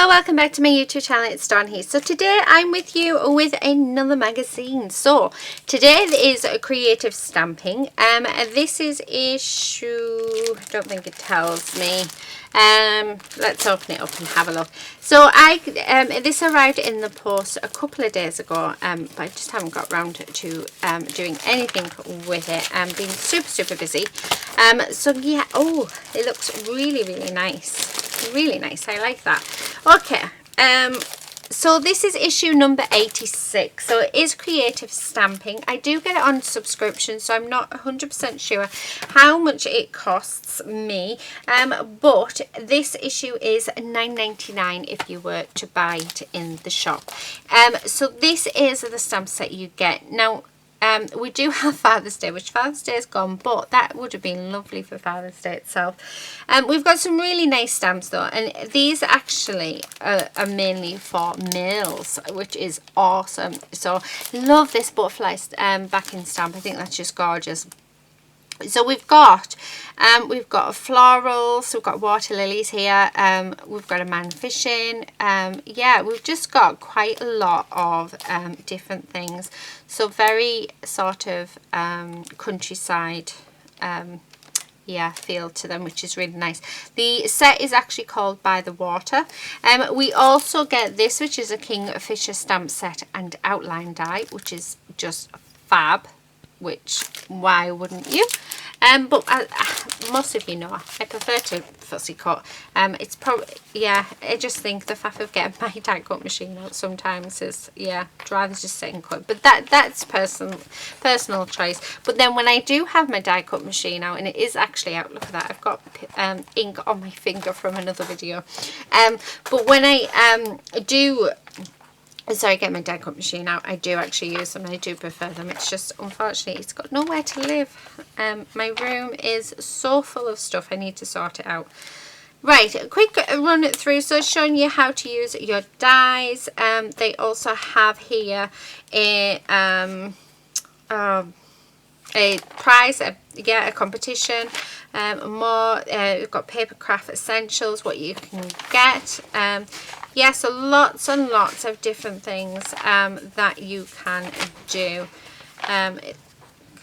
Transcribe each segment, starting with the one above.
Hello, welcome back to my YouTube channel. It's Dawn here. So today I'm with you with another magazine. So today is a creative stamping. This is issue, I don't think it tells me. Let's open it up and have a look. So this arrived in the post a couple of days ago, but I just haven't got around to doing anything with it. Been super busy. So yeah, oh, it looks really nice. Really nice. I like that. Okay, so this is issue number 86. So it is creative stamping. I do get it on subscription, so I'm not 100% sure how much it costs me, but this issue is $9.99 if you were to buy it in the shop. So this is the stamp set you get. Now we do have Father's Day, which Father's Day is gone, but that would have been lovely for Father's Day itself. We've got some really nice stamps though, and these actually are mainly for males, which is awesome. So love this butterfly backing stamp. I think that's just gorgeous. So we've got florals, we've got water lilies here, we've got a man fishing, yeah, we've just got quite a lot of different things. So very sort of countryside yeah, feel to them, which is really nice. The set is actually called By the Water. We also get this, which is a Kingfisher stamp set and outline die, which is just fab. Which, why wouldn't you? But most of you know I prefer to fussy cut. It's probably, yeah, I just think the fact of getting my die cut machine out sometimes is, yeah, I'd rather just sit and cut. But that's personal choice. But then when I do have my die cut machine out, and it is actually out, look at that, I've got ink on my finger from another video. But when I get my die cut machine out, I do actually use them. I do prefer them. It's just, unfortunately, it's got nowhere to live. My room is so full of stuff. I need to sort it out. Right, a quick run it through. So showing you how to use your dies. They also have here a prize, a competition. We've got paper craft essentials, what you can get. Yeah, so lots and lots of different things that you can do.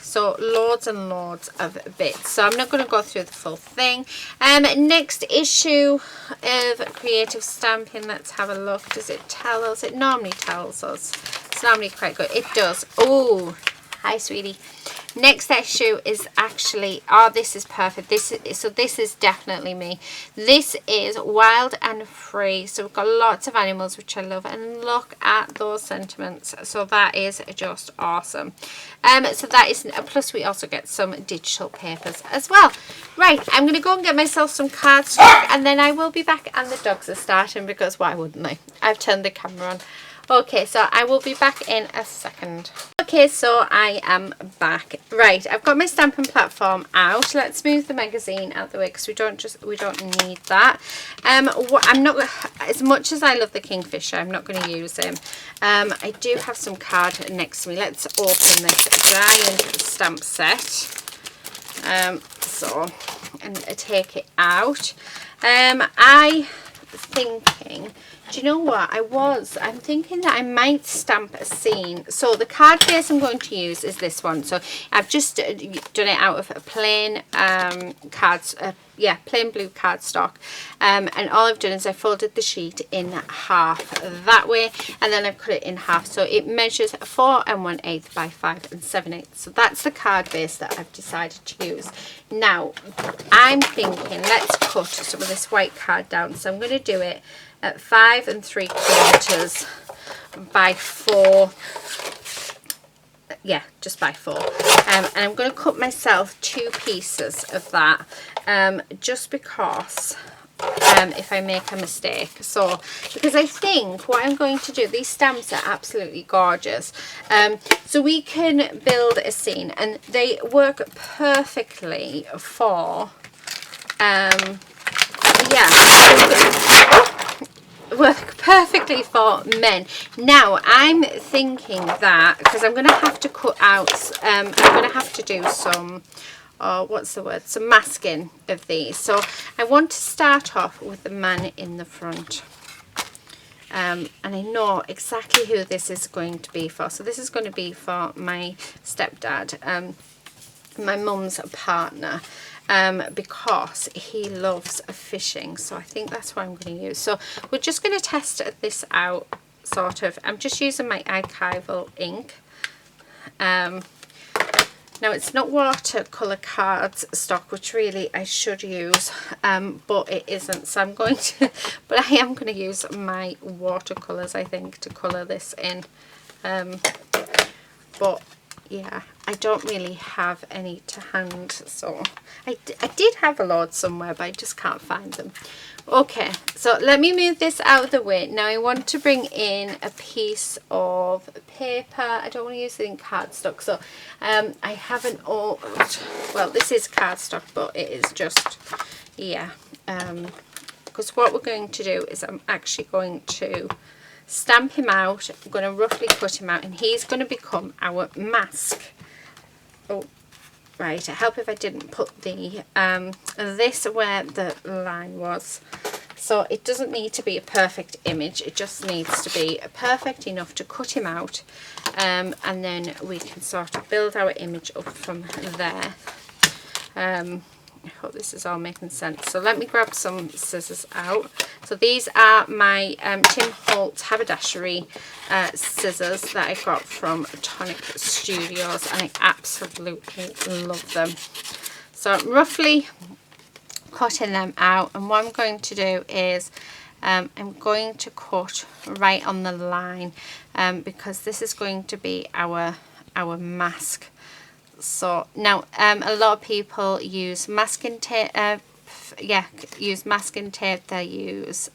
So loads and loads of bits. So I'm not going to go through the full thing. Next issue of creative stamping. Let's have a look. Does it tell us? It normally tells us. It's normally quite good. It does. Oh, hi, sweetie. Next issue is actually, oh, this is perfect. This is definitely me. This is Wild and Free. So we've got lots of animals, which I love, and look at those sentiments. So that is just awesome. So that is, plus we also get some digital papers as well. Right, I'm going to go and get myself some cardstock, and then I will be back, and the dogs are starting, because why wouldn't they? I've turned the camera on. Okay, so I will be back in a second. Okay, so I am back. Right, I've got my stamping platform out. Let's move the magazine out the way, because we don't need that. I'm not, as much as I love the Kingfisher, I'm not going to use him. I do have some card next to me. Let's open this giant stamp set. And take it out. Do you know what? I'm thinking that I might stamp a scene. So the card base I'm going to use is this one. So I've just done it out of a plain plain blue cardstock. And all I've done is I folded the sheet in half that way, and then I've cut it in half. So it measures 4 1/8 by 5 7/8. So that's the card base that I've decided to use. Now I'm thinking, let's cut some of this white card down. So I'm going to do it at 5 3/4 by 4. Yeah, just by 4. And I'm going to cut myself 2 pieces of that, just because if I make a mistake. So because I think what I'm going to do, these stamps are absolutely gorgeous. So we can build a scene, and they work perfectly for work perfectly for men. Now I'm thinking that, because I'm going to have to cut out, I'm going to have to do some some masking of these. So I want to start off with the man in the front. and I know exactly who this is going to be for. So this is going to be for my stepdad, my mum's partner, because he loves fishing. So I think that's what I'm going to use. So we're just going to test this out, sort of. I'm just using my archival ink. Now it's not watercolour cards stock, which really I should use, but it isn't. So I'm going to, but I am going to use my watercolours, I think, to colour this in. But yeah, I don't really have any to hand, so I did have a lot somewhere, but I just can't find them. Okay, so let me move this out of the way. Now I want to bring in a piece of paper. I don't want to use it in cardstock, so I have an old, well, this is cardstock, but it is just, yeah, because what we're going to do is I'm actually going to stamp him out. I'm going to roughly cut him out, and he's going to become our mask. Oh, right, I help if I didn't put the this where the line was. So it doesn't need to be a perfect image, it just needs to be perfect enough to cut him out, and then we can sort of build our image up from there. I hope this is all making sense. So let me grab some scissors out. So these are my Tim Holtz haberdashery scissors that I got from Tonic Studios, and I absolutely love them. So I'm roughly cutting them out, and what I'm going to do is I'm going to cut right on the line, because this is going to be our mask. So now a lot of people use masking tape, use masking tape, they use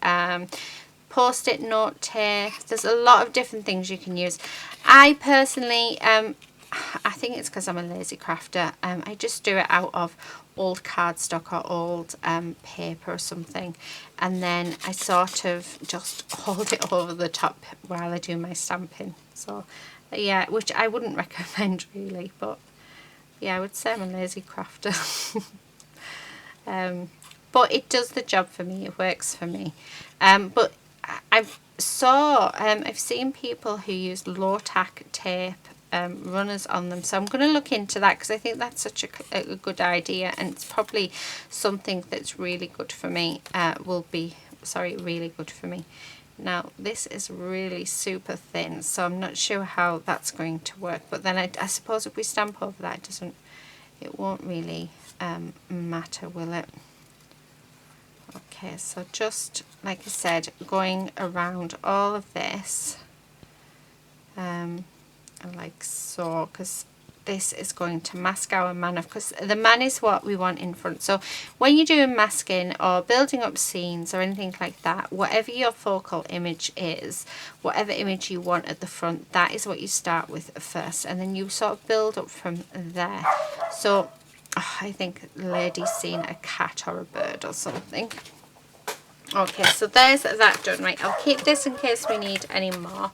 post-it note tape. There's a lot of different things you can use. I personally, I think it's because I'm a lazy crafter, I just do it out of old cardstock or old paper or something, and then I sort of just hold it over the top while I do my stamping. So yeah, which I wouldn't recommend really, but yeah, I would say I'm a lazy crafter. But it does the job for me, it works for me. But I've seen people who use low tack tape runners on them, so I'm going to look into that, because I think that's such a good idea, and it's probably something that's really good for me, really good for me. Now this is really super thin, so I'm not sure how that's going to work, but then I suppose if we stamp over that, it won't really matter, will it? Okay, so just like I said, going around all of this, like so, because this is going to mask our man off, because the man is what we want in front. So when you're doing masking or building up scenes or anything like that, whatever your focal image is, whatever image you want at the front, that is what you start with first, and then you sort of build up from there. So I think the lady's seen a cat or a bird or something. Okay, so there's that done. Right, I'll keep this in case we need any more.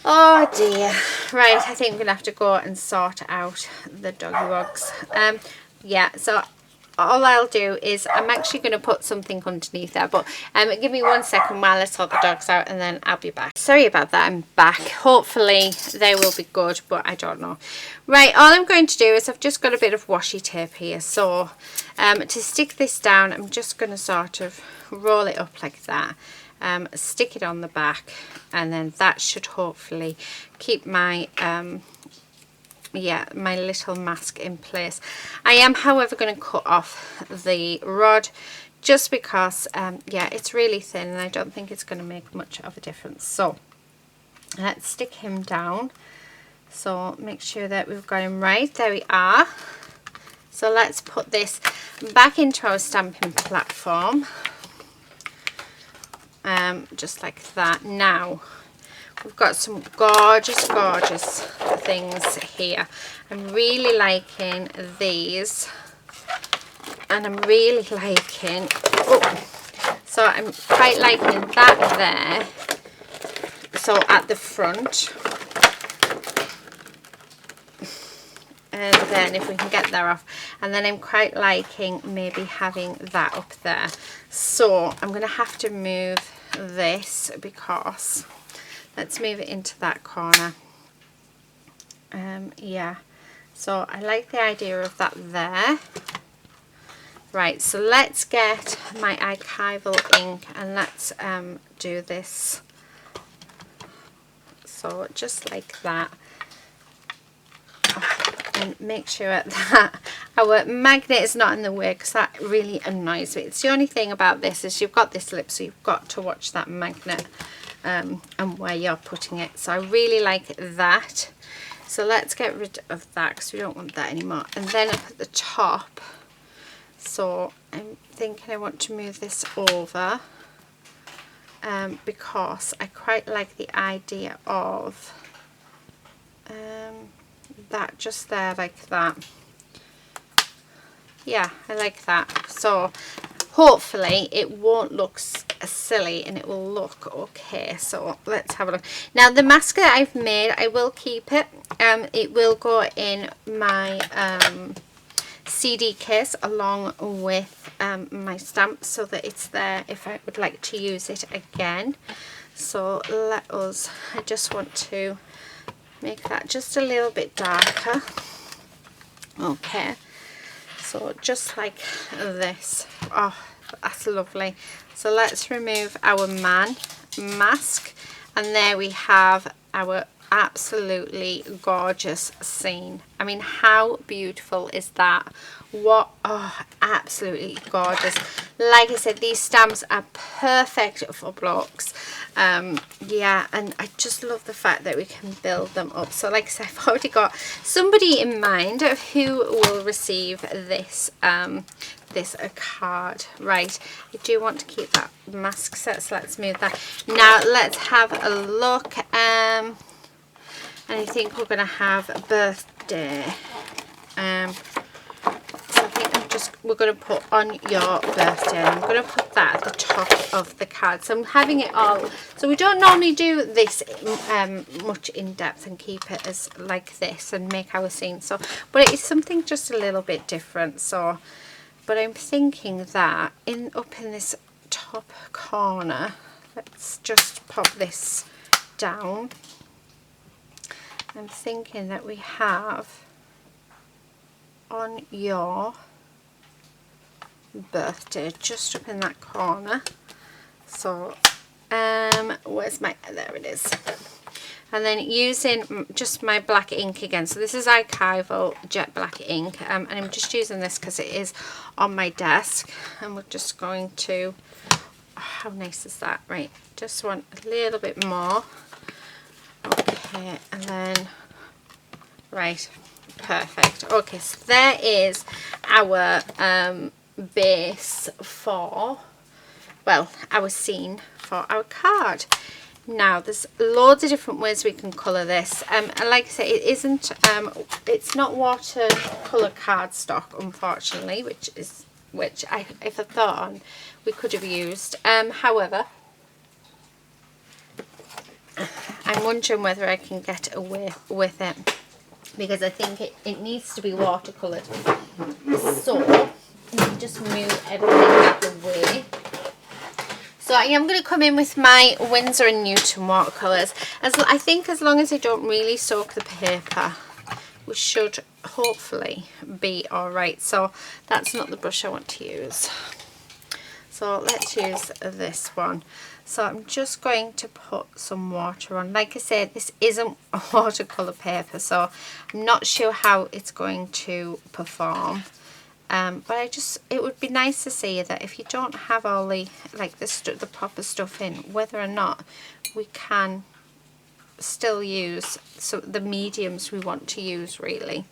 Oh dear. Right, I think we're gonna have to go and sort out the doggy wogs. Yeah, so all I'll do is I'm actually going to put something underneath there, but give me 1 second while I sort the dogs out, and then I'll be back. Sorry about that, I'm back. Hopefully they will be good, but I don't know. Right, all I'm going to do is I've just got a bit of washi tape here, so to stick this down, I'm just going to sort of roll it up like that, stick it on the back, and then that should hopefully keep my my little mask in place. I am, however, going to cut off the rod, just because yeah, it's really thin and I don't think it's going to make much of a difference. So let's stick him down. So make sure that we've got him right. There we are. So let's put this back into our stamping platform, just like that. Now we've got some gorgeous things here. I'm really liking these, and I'm really liking, so I'm quite liking that there, so at the front, and then if we can get there off, and then I'm quite liking maybe having that up there. So I'm going to have to move this, because let's move it into that corner. Yeah, so I like the idea of that there. Right, so let's get my archival ink and let's do this. So just like that. And make sure that our magnet is not in the way, because that really annoys me. It's the only thing about this is you've got this lip, so you've got to watch that magnet and where you're putting it. So I really like that. So let's get rid of that, because we don't want that anymore. And then up at the top, so I'm thinking I want to move this over because I quite like the idea of that just there, like that. Yeah, I like that. So hopefully it won't look silly and it will look okay. So let's have a look. Now the mascara that I've made, I will keep it. It will go in my CD case along with my stamp, so that it's there if I would like to use it again. So I just want to make that just a little bit darker. Okay, so just like this. Oh, that's lovely. So let's remove our mask, and there we have our absolutely gorgeous scene. I mean, how beautiful is that? What, oh, absolutely gorgeous. Like I said, these stamps are perfect for blocks. Yeah, and I just love the fact that we can build them up. So like I said, I've already got somebody in mind who will receive this this card. Right, I do want to keep that mask set, so let's move that. Now let's have a look. And I think we're going to have a birthday. So I think we're going to put on your birthday. I'm going to put that at the top of the card. So I'm having it all. So we don't normally do this much in depth and keep it as like this and make our scene. So, but it is something just a little bit different. So, but I'm thinking that up in this top corner, let's just pop this down. I'm thinking that we have on your birthday just up in that corner. So where's my, there it is. And then using just my black ink again, so this is archival jet black ink, and I'm just using this because it is on my desk, and we're just going to, oh, how nice is that? Right, just want a little bit more. Okay, and then, right, perfect. Okay, so there is our base for, well, our scene for our card. Now there's loads of different ways we can colour this, and like I say, it isn't it's not watercolour cardstock, unfortunately, which if I thought on we could have used. However, I'm wondering whether I can get away with it, because I think it needs to be watercoloured. So just move everything out of the way. So I am going to come in with my Winsor & Newton watercolours. I think as long as they don't really soak the paper, we should hopefully be alright. So that's not the brush I want to use. So let's use this one. So I'm just going to put some water on. Like I said, this isn't a watercolour paper, so I'm not sure how it's going to perform. But it would be nice to see that if you don't have all the the proper stuff in, whether or not we can still use the mediums we want to use, really.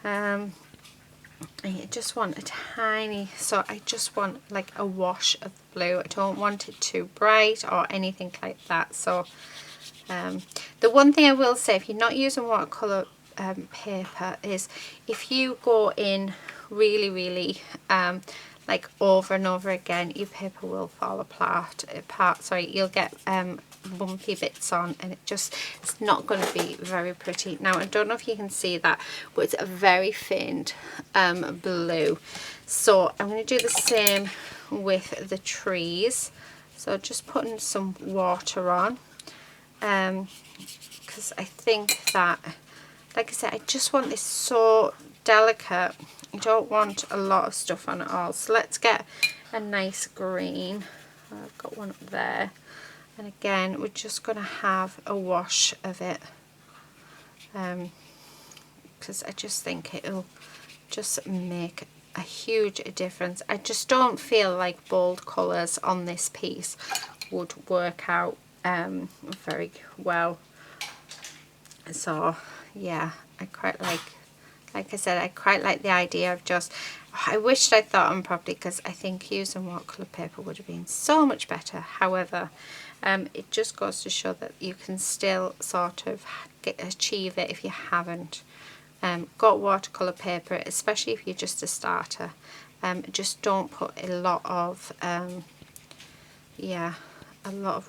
I just want a tiny, so I just want like a wash of blue. I don't want it too bright or anything like that. So the one thing I will say, if you're not using watercolour paper, is if you go in really like over and over again, your paper will fall apart. Sorry, you'll get bumpy bits on, and it's not going to be very pretty. Now I don't know if you can see that, but it's a very faint blue. So I'm going to do the same with the trees. So just putting some water on, because I think that, like I said, I just want this so delicate. I don't want a lot of stuff on it all. So let's get a nice green. I've got one up there, and again we're just going to have a wash of it, because I just think it'll just make a huge difference. I just don't feel like bold colours on this piece would work out very well. So yeah, I quite like I said, I quite like the idea of just, I wished I'd thought on properly, because I think using watercolour paper would have been so much better. However, it just goes to show that you can still sort of achieve it if you haven't got watercolour paper, especially if you're just a starter. Just don't put a lot of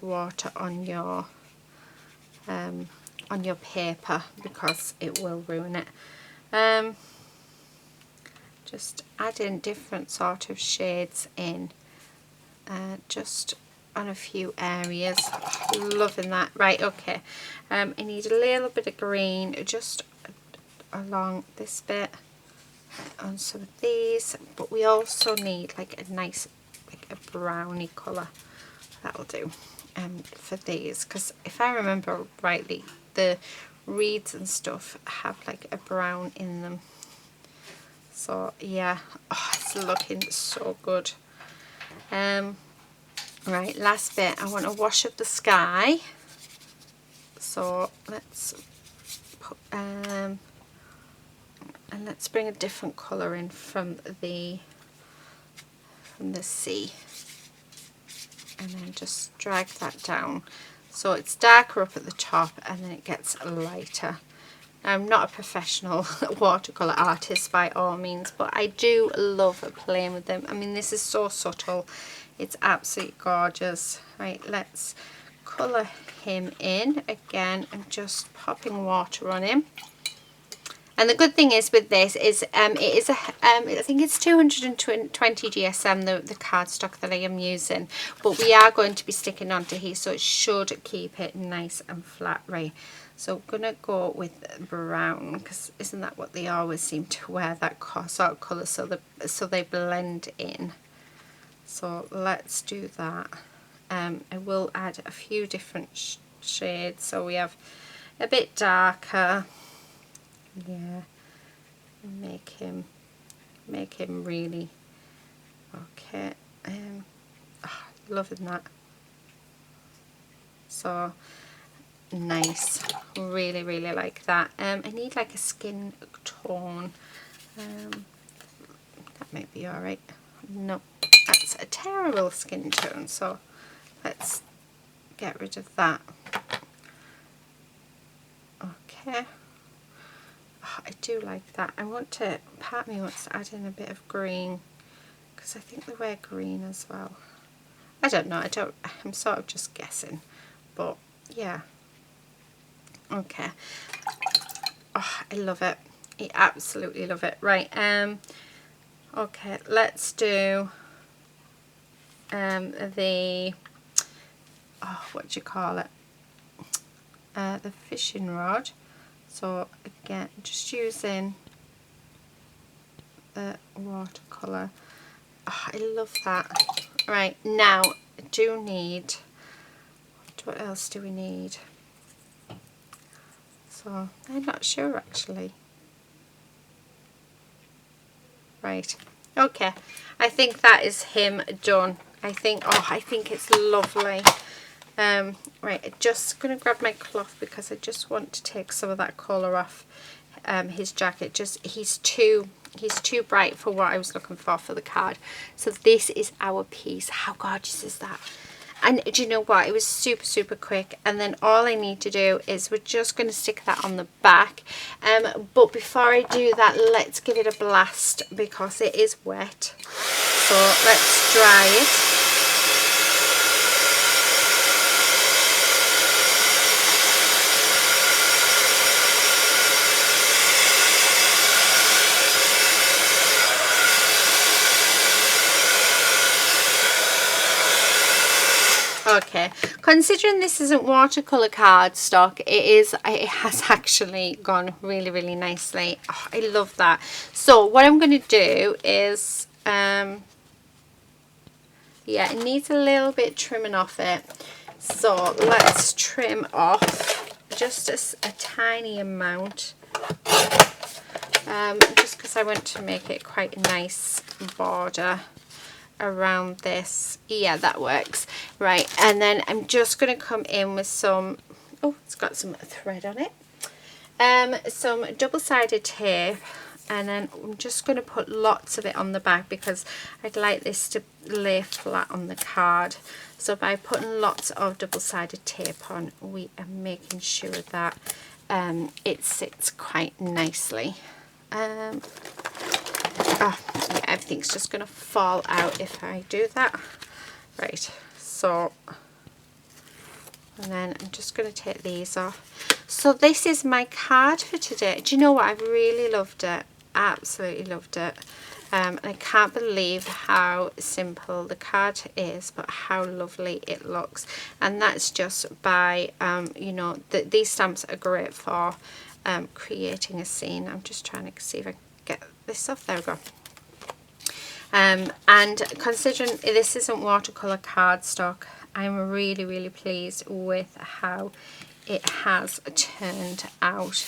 water on your paper, because it will ruin it. Just adding different sort of shades in, just on a few areas. Loving that. Right, okay, I need a little bit of green just along this bit on some of these, but we also need like a nice, like a browny colour. That'll do for these, because if I remember rightly, the reeds and stuff have like a brown in them. So yeah, oh, it's looking so good. Right, last bit, I want to wash up the sky. So let's put and let's bring a different colour in from the sea, and then just drag that down so it's darker up at the top and then it gets lighter. I'm not a professional watercolour artist by all means, but I do love playing with them. I mean, this is so subtle, it's absolutely gorgeous. Right, let's colour him in again. I'm just popping water on him. And the good thing is with this is it is I think it's 220 GSM, the cardstock that I am using, but we are going to be sticking onto here, so it should keep it nice and flat. Right, so I'm gonna go with brown, because isn't that what they always seem to wear, that sort of colour, so they blend in. So let's do that. I will add a few different shades, so we have a bit darker. Yeah, make him really okay. Loving that. So nice, really like that. I need like a skin tone. That might be all right. No, that's a terrible skin tone, so let's get rid of that. Okay. Oh, I do like that. Part of me wants to add in a bit of green, because I think they wear green as well. I don't know, I'm sort of just guessing, but yeah. Okay. Oh, I love it. I absolutely love it. Right, okay, let's do the, what do you call it? The fishing rod. So again, just using the watercolour. Oh, I love that. Right, now I do need, what else do we need? So I'm not sure actually. Right, okay, I think that is him done. I think it's lovely. Right, I'm just going to grab my cloth, because I just want to take some of that colour off his jacket. He's too bright for what I was looking for the card. So this is our piece. How gorgeous is that? And do you know what, it was super quick, and then all I need to do is we're just going to stick that on the back, but before I do that, let's give it a blast, because it is wet. So let's dry it. considering this isn't watercolor cardstock, it has actually gone really, really nicely. Oh, I love that. So what I'm going to do is, yeah, it needs a little bit trimming off it. So let's trim off just a tiny amount. Just because I want to make it quite a nice border around this. Yeah, that works. Right, and then I'm just going to come in with some, oh, it's got some thread on it. Some double-sided tape, and then I'm just going to put lots of it on the back because I'd like this to lay flat on the card. So by putting lots of double-sided tape on, we are making sure that it sits quite nicely. Oh, yeah, everything's just going to fall out if I do that. Right, so, and then I'm just going to take these off. So this is my card for today. Do you know what? I've really loved it. Absolutely loved it. And I can't believe how simple the card is, but how lovely it looks. And that's just by, you know, these stamps are great for creating a scene. I'm just trying to see if I can get this off. There we go. And considering this isn't watercolor cardstock, I'm really, really pleased with how it has turned out.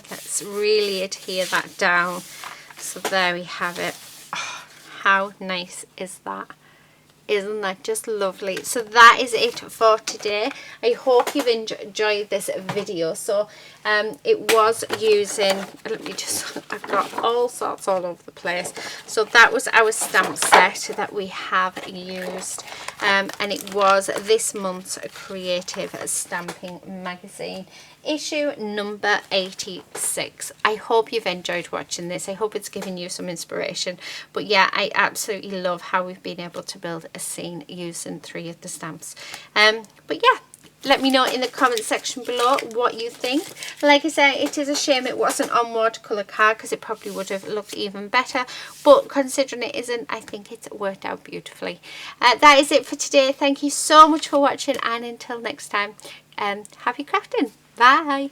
Let's really adhere that down. So there we have it. Oh, how nice is that? Isn't that just lovely? So that is it for today. I hope you've enjoyed this video. So it was using, let me just, I've got all sorts all over the place. So that was our stamp set that we have used, and it was this month's Creative Stamping Magazine, issue number 86. I hope you've enjoyed watching this. I hope it's given you some inspiration. But yeah, I absolutely love how we've been able to build a scene using 3 of the stamps. But yeah, let me know in the comment section below what you think. Like I said, it is a shame it wasn't on watercolor card because it probably would have looked even better, but considering it isn't, I think it's worked out beautifully. That is it for today. Thank you so much for watching, and until next time, happy crafting. Bye.